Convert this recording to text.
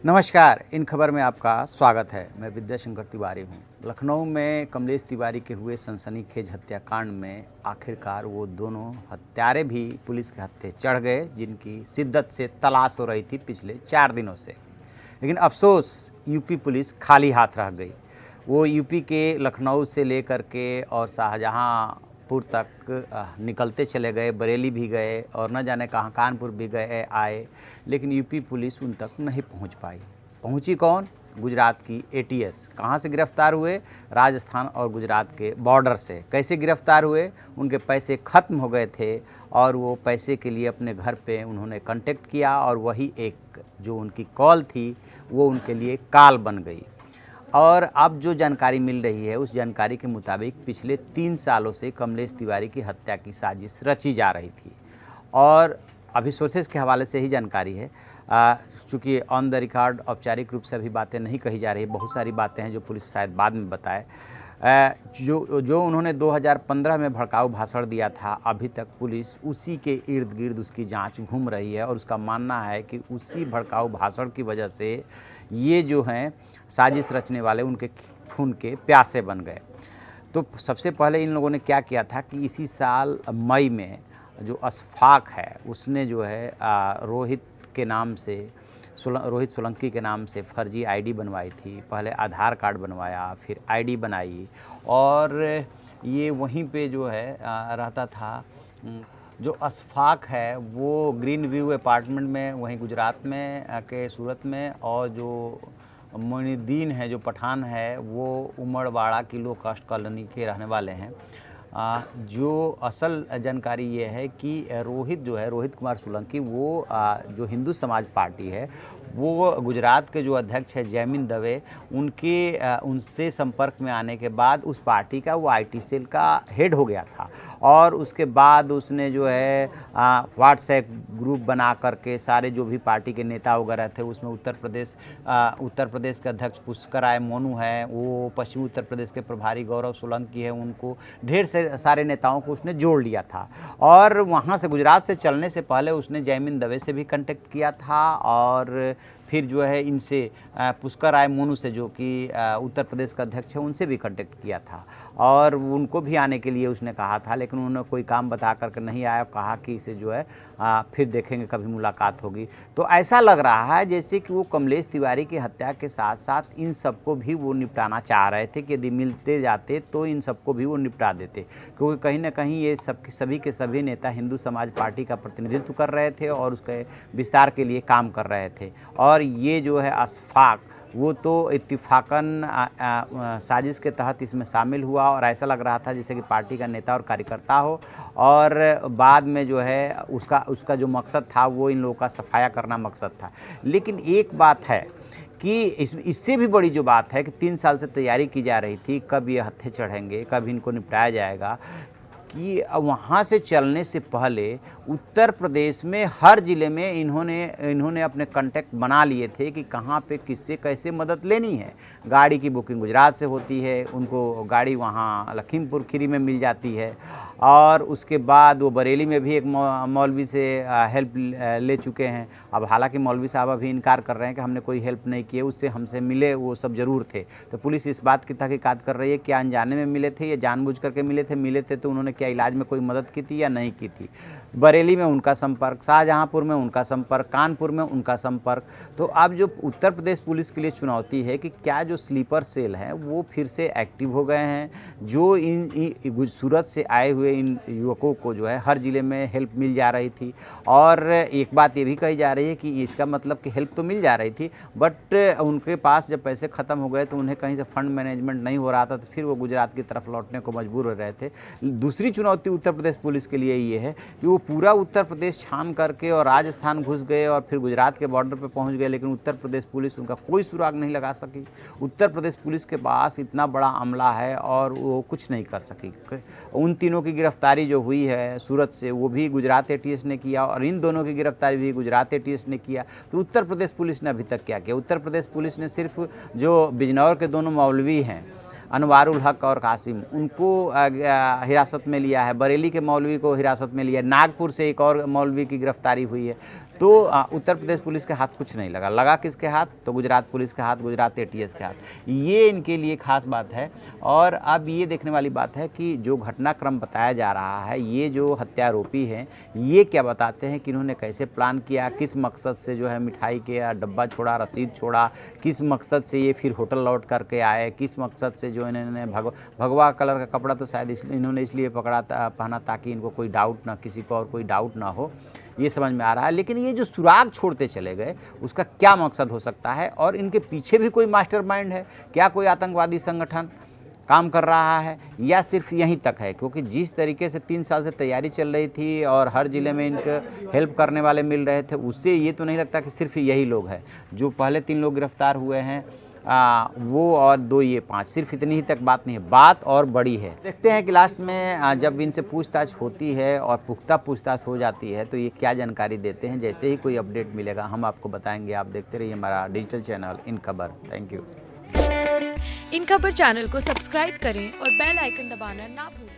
नमस्कार। इन खबर में आपका स्वागत है। मैं विद्याशंकर तिवारी हूँ। लखनऊ में कमलेश तिवारी के हुए सनसनीखेज हत्याकांड में आखिरकार वो दोनों हत्यारे भी पुलिस के हत्थे चढ़ गए, जिनकी शिद्दत से तलाश हो रही थी पिछले 4 दिनों से। लेकिन अफसोस, यूपी पुलिस खाली हाथ रह गई। वो यूपी के लखनऊ से लेकर के और शाहजहाँपुर तक निकलते चले गए, बरेली भी गए और न जाने कहाँ कानपुर भी गए आए, लेकिन यूपी पुलिस उन तक नहीं पहुंच पाई। पहुंची कौन? गुजरात की एटीएस। कहाँ से गिरफ्तार हुए? राजस्थान और गुजरात के बॉर्डर से। कैसे गिरफ्तार हुए? उनके पैसे ख़त्म हो गए थे और वो पैसे के लिए अपने घर पे उन्होंने कांटेक्ट किया और वही एक जो उनकी कॉल थी वो उनके लिए काल बन गई। और अब जो जानकारी मिल रही है उस जानकारी के मुताबिक पिछले 3 सालों से कमलेश तिवारी की हत्या की साजिश रची जा रही थी। और अभी सोर्सेस के हवाले से ही जानकारी है, चूँकि ऑन द रिकॉर्ड औपचारिक रूप से अभी बातें नहीं कही जा रही। बहुत सारी बातें हैं जो पुलिस शायद बाद में बताए। जो उन्होंने 2015 में भड़काऊ भाषण दिया था, अभी तक पुलिस उसी के इर्द गिर्द उसकी जांच घूम रही है और उसका मानना है कि उसी भड़काऊ भाषण की वजह से ये जो हैं साजिश रचने वाले उनके खून के प्यासे बन गए। तो सबसे पहले इन लोगों ने क्या किया था कि इसी साल मई में जो अशफाक है उसने जो है रोहित सोलंकी के नाम से फर्जी आईडी बनवाई थी। पहले आधार कार्ड बनवाया, फिर आईडी बनाई और ये वहीं पे जो है रहता था। जो अशफाक है वो ग्रीन व्यू अपार्टमेंट में वहीं गुजरात में के सूरत में, और जो मोइनुद्दीन है जो पठान है वो उमड़वाड़ा की लो कास्ट कॉलोनी के रहने वाले हैं। जो असल जानकारी ये है कि रोहित जो है, रोहित कुमार सोलंकी, वो जो हिंदू समाज पार्टी है वो गुजरात के जो अध्यक्ष है जैमिन दवे, उनसे संपर्क में आने के बाद उस पार्टी का वो आईटी सेल का हेड हो गया था। और उसके बाद उसने जो है व्हाट्सएप ग्रुप बना करके सारे जो भी पार्टी के नेता वगैरह थे उसमें उत्तर प्रदेश के अध्यक्ष पुष्कर राय मोनू है, वो पश्चिमी उत्तर प्रदेश के प्रभारी गौरव सोलंकी है, उनको ढेर से सारे नेताओं को उसने जोड़ लिया था। और वहाँ से गुजरात से चलने से पहले उसने जैमिन दवे से भी कांटेक्ट किया था और फिर जो है इनसे पुष्कर राय मोनू से, जो कि उत्तर प्रदेश का अध्यक्ष है, उनसे भी कांटेक्ट किया था और उनको भी आने के लिए उसने कहा था, लेकिन उन्होंने कोई काम बता करके नहीं आया। कहा कि इसे जो है फिर देखेंगे, कभी मुलाकात होगी। तो ऐसा लग रहा है जैसे कि वो कमलेश तिवारी की हत्या के साथ साथ इन सबको भी वो निपटाना चाह रहे थे कि यदि मिलते जाते तो इन सबको भी वो निपटा देते, क्योंकि कहीं ना कहीं ये सभी के सभी नेता हिंदू समाज पार्टी का प्रतिनिधित्व कर रहे थे और उसके विस्तार के लिए काम कर रहे थे। और ये जो है अशफाक, वो तो इत्तिफाकन साजिश के तहत इसमें शामिल हुआ और ऐसा लग रहा था जैसे कि पार्टी का नेता और कार्यकर्ता हो, और बाद में जो है उसका जो मकसद था वो इन लोगों का सफाया करना मकसद था। लेकिन एक बात है कि इससे भी बड़ी जो बात है कि 3 साल से तैयारी की जा रही थी, कब ये हत्थे चढ़ेंगे, कब इनको निपटाया जाएगा, कि वहाँ से चलने से पहले उत्तर प्रदेश में हर ज़िले में इन्होंने अपने कांटेक्ट बना लिए थे कि कहाँ पे किससे कैसे मदद लेनी है। गाड़ी की बुकिंग गुजरात से होती है, उनको गाड़ी वहाँ लखीमपुर खीरी में मिल जाती है, और उसके बाद वो बरेली में भी एक मौलवी से हेल्प ले चुके हैं। अब हालांकि मौलवी साहब अभी इनकार कर रहे हैं कि हमने कोई हेल्प नहीं की, उससे हमसे मिले वो सब ज़रूर थे। तो पुलिस इस बात की तहकीकात कर रही है कि अनजाने में मिले थे या जानबूझ करके मिले थे तो उन्होंने क्या इलाज में कोई मदद की थी या नहीं की थी। बरेली में उनका संपर्क, शाहजहाँपुर में उनका संपर्क, कानपुर में उनका संपर्क। तो अब जो उत्तर प्रदेश पुलिस के लिए चुनौती है कि क्या जो स्लीपर सेल हैं वो फिर से एक्टिव हो गए हैं, जो इन सूरत से आए हुए इन युवकों को जो है हर ज़िले में हेल्प मिल जा रही थी। और एक बात ये भी कही जा रही है कि इसका मतलब कि हेल्प तो मिल जा रही थी, बट उनके पास जब पैसे ख़त्म हो गए तो उन्हें कहीं से फंड मैनेजमेंट नहीं हो रहा था, तो फिर वो गुजरात की तरफ लौटने को मजबूर हो रहे थे। दूसरी चुनौती उत्तर प्रदेश पुलिस के लिए ये है कि वो पूरा उत्तर प्रदेश छान करके और राजस्थान घुस गए और फिर गुजरात के बॉर्डर पे पहुंच गए, लेकिन उत्तर प्रदेश पुलिस उनका कोई सुराग नहीं लगा सकी। उत्तर प्रदेश पुलिस के पास इतना बड़ा अमला है और वो कुछ नहीं कर सकी। उन तीनों की गिरफ्तारी जो हुई है सूरत से, वो भी गुजरात एटीएस ने किया, और इन दोनों की गिरफ्तारी भी गुजरात एटीएस ने किया। तो उत्तर प्रदेश पुलिस ने अभी तक क्या किया? उत्तर प्रदेश पुलिस ने सिर्फ जो बिजनौर के दोनों मौलवी हैं, अनवारुल हक और कासिम, उनको हिरासत में लिया है। बरेली के मौलवी को हिरासत में लिया है। नागपुर से एक और मौलवी की गिरफ्तारी हुई है। तो उत्तर प्रदेश पुलिस के हाथ कुछ नहीं लगा। लगा किसके हाथ? तो गुजरात पुलिस के हाथ, गुजरात ATS के हाथ। ये इनके लिए खास बात है। और अब ये देखने वाली बात है कि जो घटनाक्रम बताया जा रहा है, ये जो हत्यारोपी हैं, ये क्या बताते हैं कि इन्होंने कैसे प्लान किया, किस मकसद से जो है मिठाई के डब्बा छोड़ा, रसीद छोड़ा, किस मकसद से ये फिर होटल लौट करके आए, किस मकसद से जो इन्होंने भगवा कलर का कपड़ा तो शायद इन्होंने इसलिए पहना ताकि इनको कोई डाउट ना, किसी को और कोई डाउट ना हो, ये समझ में आ रहा है। लेकिन ये जो सुराग छोड़ते चले गए, उसका क्या मकसद हो सकता है? और इनके पीछे भी कोई मास्टरमाइंड है क्या? कोई आतंकवादी संगठन काम कर रहा है या सिर्फ यहीं तक है? क्योंकि जिस तरीके से 3 साल से तैयारी चल रही थी और हर ज़िले में इनके हेल्प करने वाले मिल रहे थे, उससे ये तो नहीं लगता कि सिर्फ यही लोग हैं। जो पहले 3 लोग गिरफ्तार हुए हैं वो और 2 ये 5, सिर्फ इतनी ही तक बात नहीं है, बात और बड़ी है। देखते हैं कि लास्ट में जब इनसे पूछताछ होती है और पुख्ता पूछताछ हो जाती है तो ये क्या जानकारी देते हैं। जैसे ही कोई अपडेट मिलेगा हम आपको बताएंगे। आप देखते रहिए हमारा डिजिटल चैनल इन खबर। Thank you. इन खबर चैनल को सब्सक्राइब करें और बेल आइकन दबाना ना भूलें।